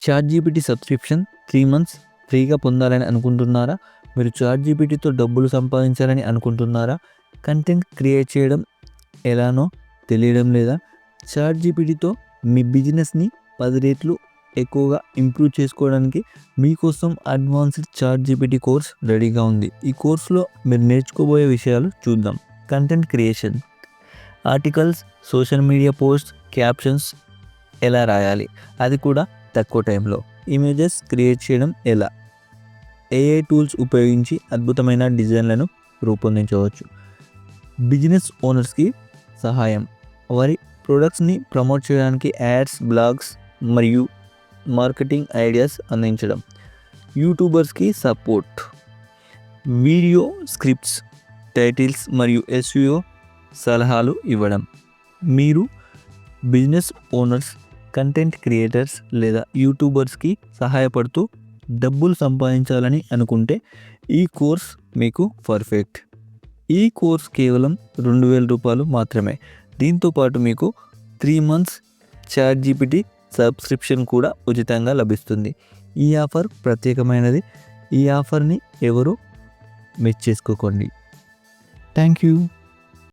ChatGPT subscription 3 months ఫ్రీగా పొందాలని అనుకుంటున్నారా? మీరు చాట్‌జీపీటీతో డబ్బులు సంపాదించాలని అనుకుంటున్నారా? కంటెంట్ క్రియేట్ చేయడం ఎలానో తెలియడం లేదా? చాట్‌జీపీటీతో మీ బిజినెస్‌ని 10 రెట్లు ఎక్కువగా ఇంప్రూవ్ చేసుకోవడానికి మీకోసం అడ్వాన్స్డ్ చాట్‌జీపీటీ కోర్స్ రెడీగా ఉంది. ఈ కోర్సులో మీరు నేర్చుకోబోయే విషయాలు చూద్దాం. Content creation, articles, social media post, captions ఎలా రాయాలి, అది కూడా తక్కువ టైంలో. ఇమేజెస్ క్రియేట్ చేయడం ఎలా, ఏఐ టూల్స్ ఉపయోగించి అద్భుతమైన డిజైన్లను రూపొందించవచ్చు. బిజినెస్ ఓనర్స్కి సహాయం, వారి ప్రొడక్ట్స్ని ప్రమోట్ చేయడానికి యాడ్స్, బ్లాగ్స్ మరియు మార్కెటింగ్ ఐడియాస్ అందించడం. యూట్యూబర్స్కి సపోర్ట్, వీడియో స్క్రిప్ట్స్, టైటిల్స్ మరియు ఎస్ఈఓ సలహాలు ఇవ్వడం. మీరు బిజినెస్ ఓనర్స్, కంటెంట్ క్రియేటర్స్ లేదా యూట్యూబర్స్కి సహాయపడుతూ డబ్బులు సంపాదించాలని అనుకుంటే ఈ కోర్స్ మీకు పర్ఫెక్ట్. ఈ కోర్స్ కేవలం 2,000 రూపాయలు మాత్రమే. దీంతోపాటు మీకు 3 మంత్స్ చాట్‌జీపీటీ సబ్స్క్రిప్షన్ కూడా ఉచితంగా లభిస్తుంది. ఈ ఆఫర్ ప్రత్యేకమైనది. ఈ ఆఫర్ని ఎవరు మిస్ చేసుకోకండి. Thank you.